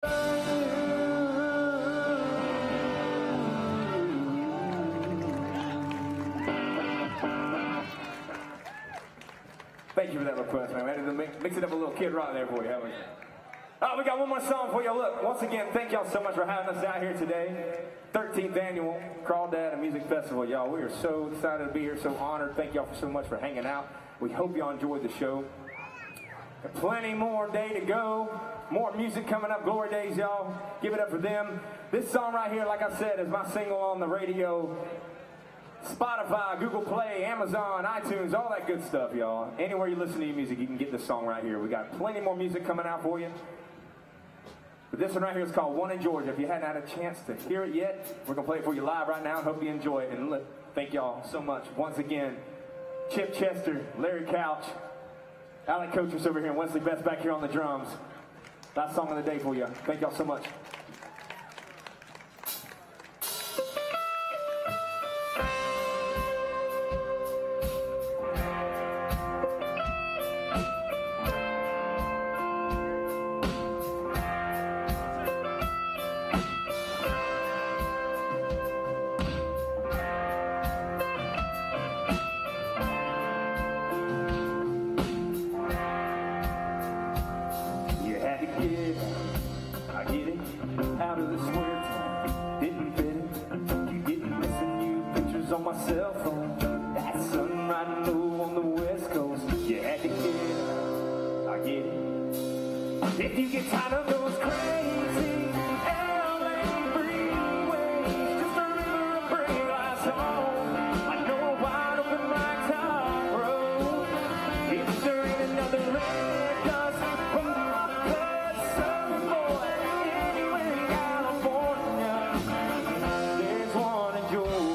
Thank you for that request, man. I had to mix it up a little Kid Rock there for you, haven't we? Oh, we got one more song for you. Look, once again, thank y'all so much for having us out here today. 13th annual Crawdad and Music Festival, y'all. We are so excited to be here, so honored. Thank y'all so much for hanging out. We hope y'all enjoyed the show. Got plenty more day to go. More music coming up. Glory Days, y'all. Give it up for them. This song right here, like I said, is my single on the radio. Spotify, Google Play, Amazon, iTunes, all that good stuff, y'all. Anywhere you listen to your music, you can get this song right here. We got plenty more music coming out for you. But this one right here is called One in Georgia. If you hadn't had a chance to hear it yet, we're going to play it for you live right now. Hope you enjoy it. And look, thank y'all so much. Once again, Chip Chester, Larry Couch, Alec Coaches over here, and Wesley Best back here on the drums. Last song of the day for you. Thank y'all so much. On my cell phone, that sun riding low on the west coast. You had to get it, I get it. If you get tired of those crazy LA freeways, just a river of pretty lights on. I know a wide open blacktop road. If there ain't another red dust from the southern boy anywhere in California, there's one in Georgia.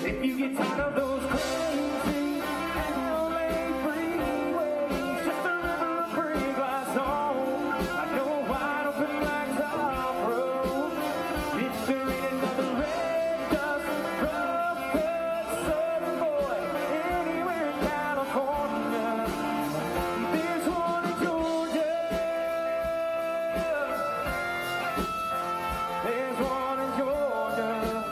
If you get tired of those crazy LA freeways, just a river of pretty glass on. I know a wide open blacktop road. If there ain't another red dust, rough cut southern boy anywhere in California, there's one in Georgia. There's one in Georgia.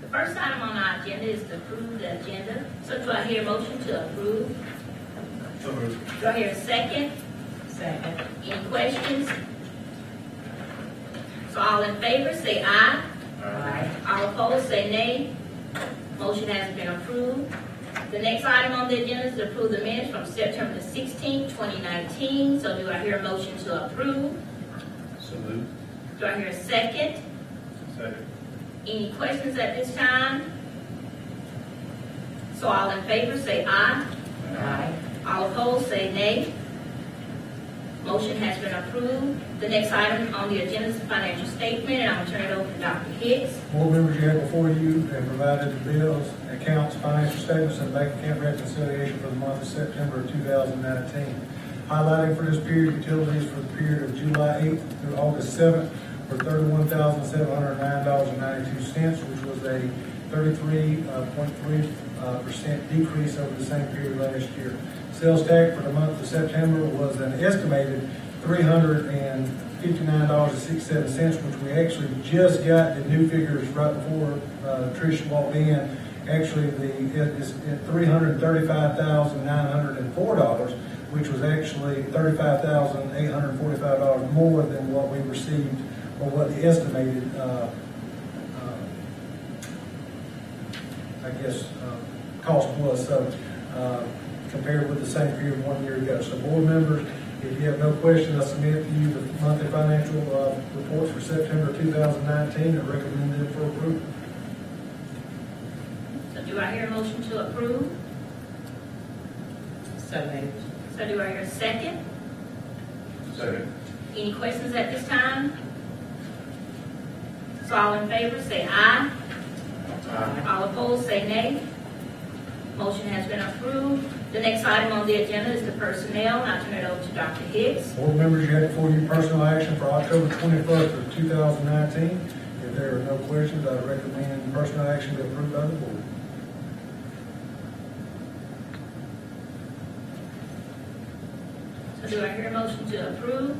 The first item on our agenda is to approve the agenda. So do I hear a motion to approve? Do I hear a second? Second. Any questions? So all in favor say aye. Aye. All opposed say nay. Motion has been approved. The next item on the agenda is to approve the minutes from September the 16th, 2019. So do I hear a motion to approve? So moved. Do I hear a second? Second. Any questions at this time? So all in favor say aye. Aye. All opposed say nay. Motion has been approved. The next item on the agenda is the financial statement, and I'm going to turn it over to Dr. Hicks. Board members, you have before you have provided the bills, accounts, financial statements, and bank account reconciliation for the month of September of 2019. Highlighting for this period, utilities for the period of July 8th through August 7th for $31,709.92, which was a 33.3% decrease over the same period last year. Sales tax for the month of September was an estimated $359.67, which we actually just got the new figures right before Trish walked in. Actually, it's at $335,904, which was actually $35,845 more than what we received, or what the estimated, cost was. So compared with the same period 1 year ago. So board members, if you have no questions, I submit to you the monthly financial reports for September 2019 and recommend them for approval. So do I hear a motion to approve? So moved. So do I hear a second? Second. Any questions at this time? So all in favor, say aye. Aye. All opposed, say nay. Motion has been approved. The next item on the agenda is the personnel, and I turn it over to Dr. Hicks. Board members, you have before you personal action for October 21st of 2019. If there are no questions, I recommend personal action be approved by the board. So do I hear a motion to approve?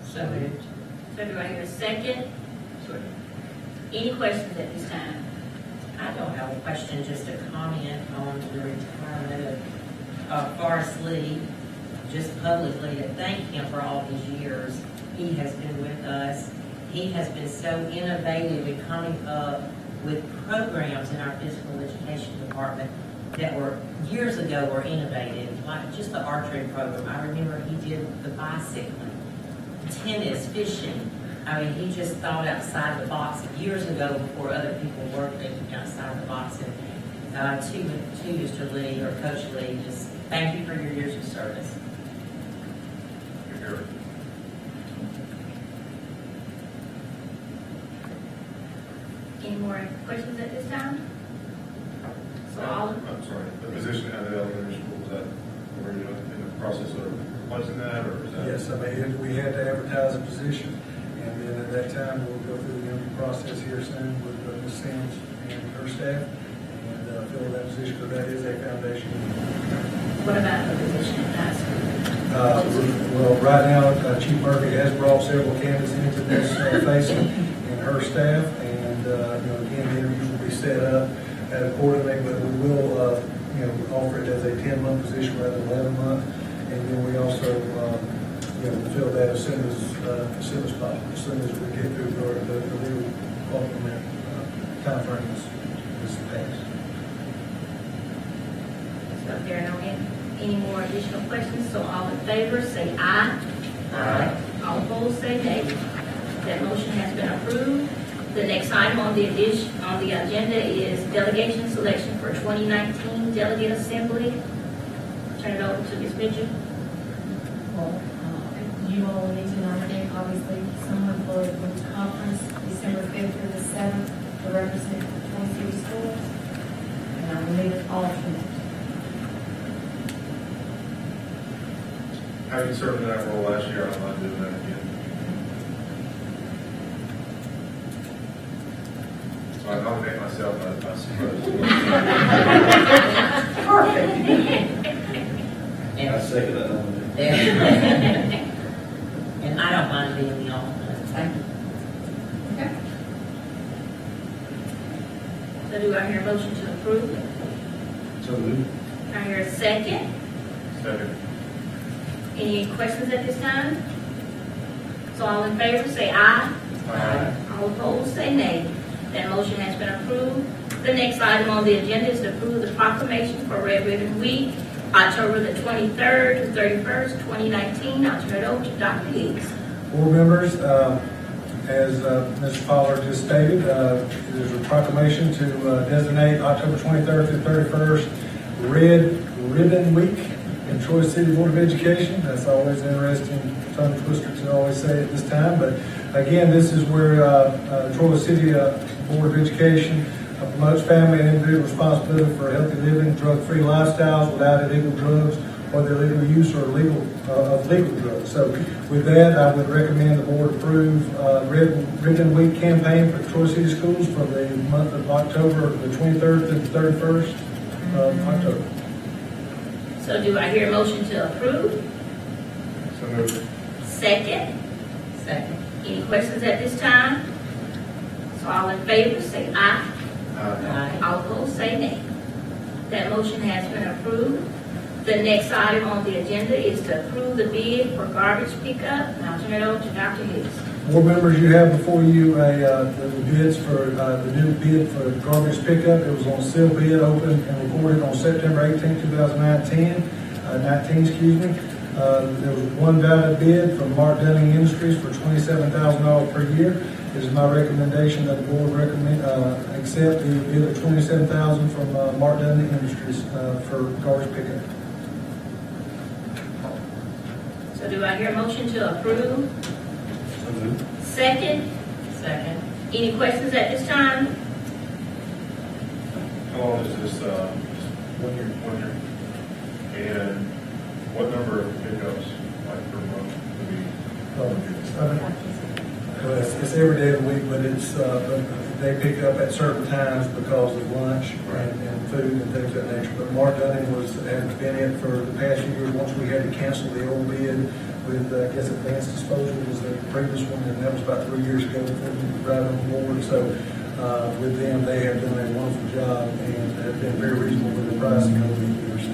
So moved. So do I hear a second? Any questions at this time? I don't have a question, just a comment on the retirement of Forrest Lee. Just publicly to thank him for all these years. He has been with us. He has been so innovative in coming up with programs in our physical education department that were, years ago, were innovative, like just the archery program. I remember he did the bicycling, tennis, fishing. I mean, he just thought outside the box years ago before other people were thinking outside the box. And to Mr. Lee or Coach Lee, just thank you for your years of service. You're here. Any more questions at this time? So all, I'm sorry, the position at the elementary school, was that, were you in the process of replacing that, or is that? Yes, I mean, we had to advertise a position, and then at that time, we'll go through the interview process here soon with Ms. Sims and her staff, and fill that position, because that is a foundation. what about the position at high school? Well, right now, Chief Murphy has brought several candidates into this facing, and her staff, and, again, the interviews will be set up accordingly, but we will, offer it as a 10-month position rather than 11-month, and then we also, fill that as soon as possible, as soon as we get through the legal complement timeframe is passed. So if there are no any more additional questions, so all in favor, say aye. Aye. All opposed, say nay. That motion has been approved. The next item on the agenda is delegation selection for 2019 Delegate Assembly. Turn it over to Ms. Mitchell. Well, you all will need to nominate, obviously, someone for the conference, December 5th through the 7th, to represent the Twin City schools. And I will need an alternate. Having served in that role last year, I'm not doing that again. So I nominate myself, I suppose. And, second that nomination. and I don't mind being the alternate. Thank you. Okay. So do I hear a motion to approve? So moved. I hear a second. Second. Any questions at this time? So all in favor, say aye. Aye. All opposed, say nay. That motion has been approved. The next item on the agenda is to approve the proclamation for Red Ribbon Week, October the 23rd to 31st, 2019. I'll turn it over to Dr. Hicks. Board members, as Mr. Pollard just stated, there's a proclamation to designate October 23rd through 31st Red Ribbon Week in Troy City Board of Education. That's always an interesting tongue twister to always say at this time, but again, this is where Troy City Board of Education promotes family and individual responsibility for healthy living, drug-free lifestyles without illegal drugs or the illegal use or of legal drugs. So with that, I would recommend the board approve Ribbon Week campaign for Troy City Schools for the month of October, the 23rd to the 31st of October. So do I hear a motion to approve? So moved. Second. Second. Any questions at this time? So all in favor, say aye. Aye. All opposed, say nay. That motion has been approved. The next item on the agenda is to approve the bid for garbage pickup. And I'll turn it over to Dr. Hicks. Board members, you have before you the bids for the new bid for garbage pickup. It was on seal bid, opened and recorded on September 18, 2019. There was one valid bid from Mark Dunning Industries for $27,000 per year. It is my recommendation that the board accept the bid of $27,000 from Mark Dunning Industries for garbage pickup. So do I hear a motion to approve? Second? Second. Any questions at this time? How long is this, 1 year? 1 year. And what number of pickups, like per month? It's every day of the week, but they pick up at certain times because of lunch and food and things of that nature. But Mark Dunning has been in for the past few years. Once we had to cancel the old bid with, I guess, Advanced Disposal was the previous one, and that was about 3 years ago before we were right on board. So with them, they have done a wonderful job and have been very reasonable with the pricing over the years.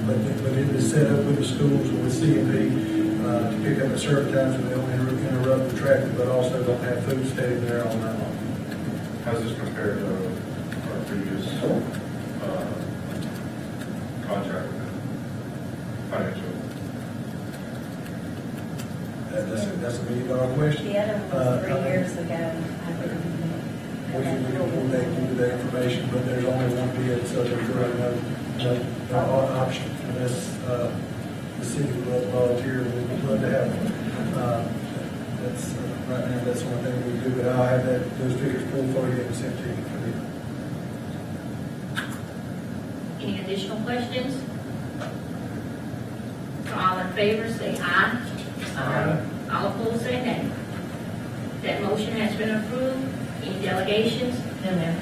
But it is set up with the schools and with CMP to pick up at certain times so they don't interrupt the traffic, but also don't have food standing there all night long. How's this compared to our previous contract with them? Financial? That's a $1 million question. The other one was 3 years ago. I didn't We can give you the information, but there's only one bid, so there's really no option unless the city would volunteer. We'd love to have one. That's right now. That's one thing we do, but I'll have those figures pulled for you and sent to you. Any additional questions? All in favor, say aye. Aye. All opposed, say nay. That motion has been approved. Any delegations? No, ma'am.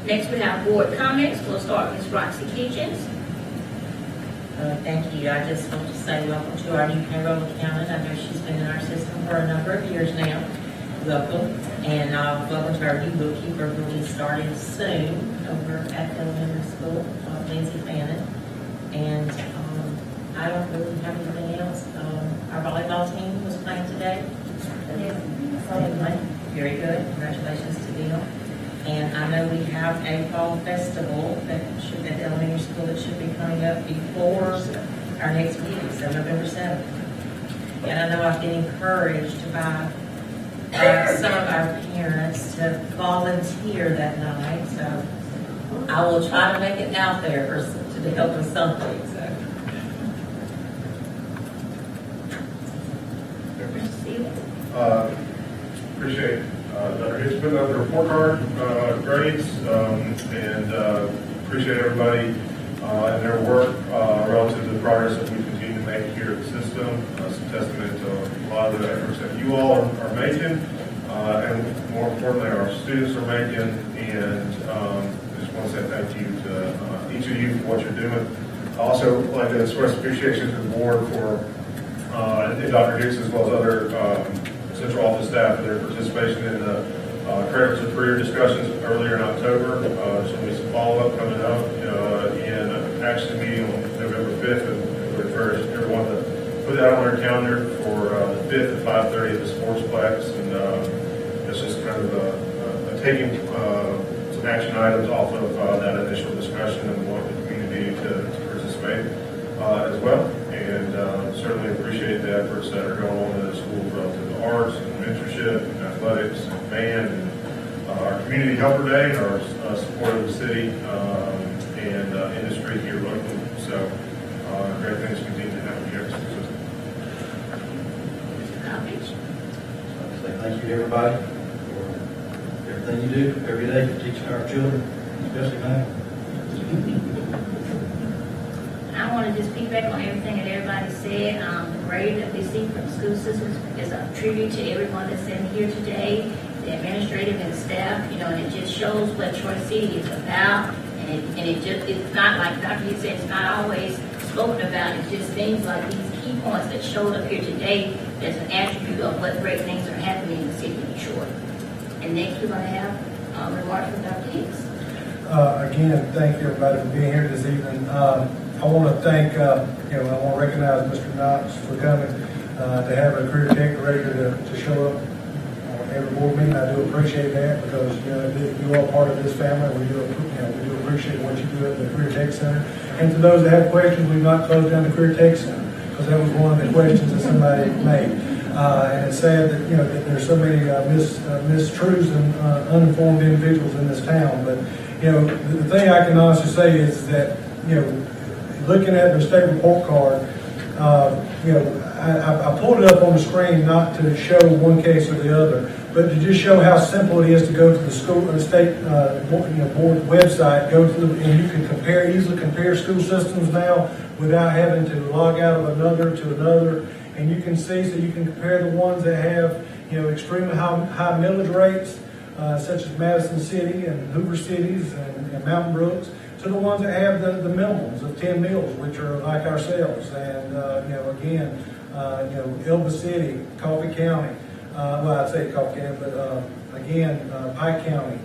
Next, we have board comments. We'll start with Ms. Roxy Kitchens. Thank you. I just want to say welcome to our new payroll accountant. I know she's been in our system for a number of years now. Welcome. And welcome to our new bookkeeper who will be starting soon over at the elementary school, Lindsay Fannin. And I don't really have anything else. Our volleyball team was playing today. Very good. Congratulations to them. And I know we have a fall festival at the elementary school that should be coming up before our next meeting, so November 7th. And I know I've been encouraged by some of our parents to volunteer that night, so I will try to make it out there to help with something. So. Appreciate Dr. Hicks putting out the report card grades, and appreciate everybody and their work relative to the progress that we continue to make here at the system. It's a testament to a lot of the efforts that you all are making, and more importantly, our students are making. And I just want to say thank you to each of you for what you're doing. I also like to express appreciation to the board for and Dr. Hicks as well as other central office staff for their participation in the credit to career discussions earlier in October. There's going to be some follow-up coming up in an action meeting on November 5th, and we encourage everyone to put that on their calendar for the 5th at 5:30 at the Sportsplex. And it's just kind of taking some action items off of that initial discussion, and we want the community to participate as well. And certainly appreciate the efforts that are going on in the schools relative to arts and mentorship and athletics and band and our community helper day and our support of the city and industry here locally. So great things continue to happen here. Thank you to everybody for everything you do every day for teaching our children, especially mine. I want to just piggyback on everything that everybody said. The grade that we see from the school systems is a tribute to everyone that's in here today, the administrative and staff, and it just shows what Troy City is about. It's not like Dr. Lee said, it's not always spoken about. It's just things like these key points that showed up here today that's an attribute of what great things are happening in the city of Detroit. And next we're going to have remarks from Dr. Hicks. Again, thank you everybody for being here this evening. I want to thank, I want to recognize Mr. Knox for coming to have a career tech director to show up every board meeting. I do appreciate that because, you are part of this family. We do appreciate what you do at the Career Tech Center. And to those that have questions, we've not closed down the Career Tech Center because that was one of the questions that somebody made. And it's sad that, that there's so many mistruths and uninformed individuals in this town. But, the thing I can honestly say is that, looking at the state report card, I pulled it up on the screen not to show one case or the other, but to just show how simple it is to go to the school or the state board website, and you can easily compare school systems now without having to log out of another to another, and you can see, so you can compare the ones that have extremely high millage rates, such as Madison City and Hoover Cities and Mountain Brooks, to the ones that have the minimums of 10 mills, which are like ourselves, and again, Elba City, Coffee County, I'd say Coffee County, but again, Pike County,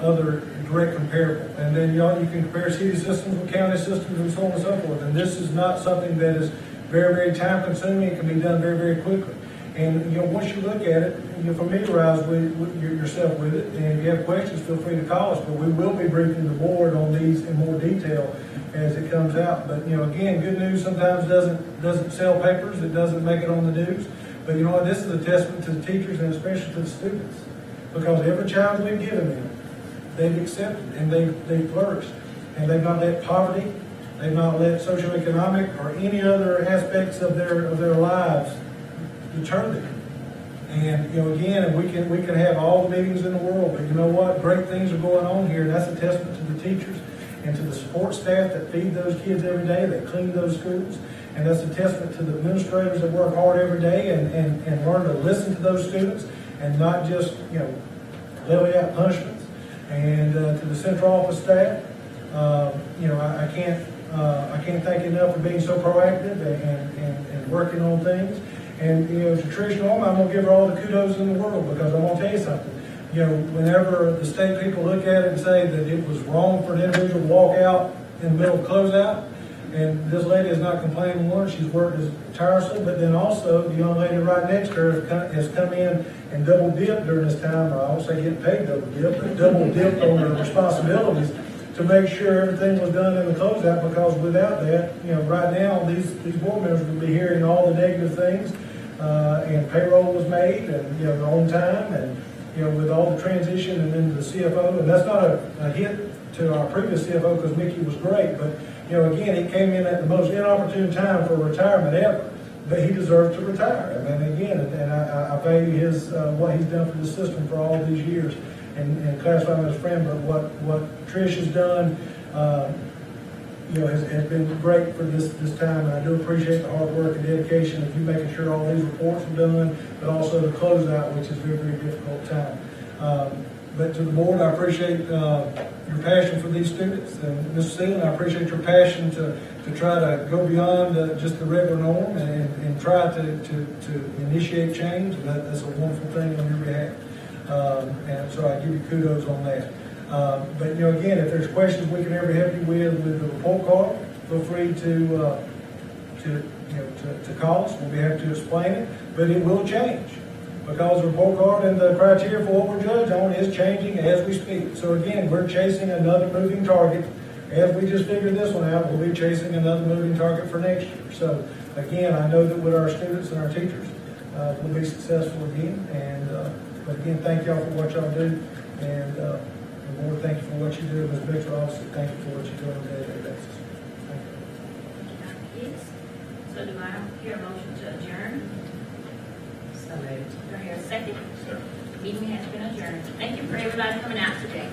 other direct comparable. And then you can compare city systems with county systems and so on and so forth. And this is not something that is very, very time consuming. It can be done very, very quickly. And once you look at it, you familiarize yourself with it. And if you have questions, feel free to call us. But we will be briefing the board on these in more detail as it comes out. But again, good news sometimes doesn't sell papers. It doesn't make it on the news. But this is a testament to the teachers and especially to the students, because every challenge we've given them, they've accepted and they've flourished, and they've not let poverty, they've not let socioeconomic or any other aspects of their lives deter them. And again, we can have all the meetings in the world, but you know what? Great things are going on here, and that's a testament to the teachers and to the support staff that feed those kids every day, that clean those schools. And that's a testament to the administrators that work hard every day and learn to listen to those students and not just, levy out punishments. And to the central office staff, I can't thank you enough for being so proactive and working on things. And, to Trish Norman, I'm going to give her all the kudos in the world, because I'm going to tell you something. Whenever the state people look at it and say that it was wrong for an individual to walk out in the middle of closeout, and this lady is not complaining one, she's worked as tirelessly, but then also the young lady right next to her has come in and double dipped during this time, or I won't say getting paid double dip, but double dipped on her responsibilities to make sure everything was done in the closeout, because without that, right now, these board members would be hearing all the negative things, and payroll was made, and, on time, and, with all the transition and then the CFO, and that's not a hit to our previous CFO, because Mickey was great, but again, he came in at the most inopportune time for retirement ever, but he deserves to retire. I mean, again, and I value his what he's done for the system for all these years, and classify him as a friend. But what Trish has done, has been great for this time, and I do appreciate the hard work and dedication of you making sure all these reports are done, but also the closeout, which is a very, very difficult time. But to the board, I appreciate your passion for these students. And Ms. Sealand, I appreciate your passion to try to go beyond just the regular norm and try to initiate change. And that's a wonderful thing on your behalf. And so I give you kudos on that. But again, if there's questions we can ever help you with the report card, feel free to call us. We'll be happy to explain it. But it will change, because the report card and the criteria for what we're judged on is changing as we speak. So again, we're chasing another moving target. As we just figured this one out, we'll be chasing another moving target for next year. So again, I know that with our students and our teachers, we'll be successful again. And but again, thank y'all for what y'all do. And Lord, thank you for what you do. Ms. Mitchell, also thank you for what you do on a daily basis. Thank you. So do I hear a motion to adjourn? So moved. Do I hear a second? Meeting has been adjourned. Thank you for everybody coming out today.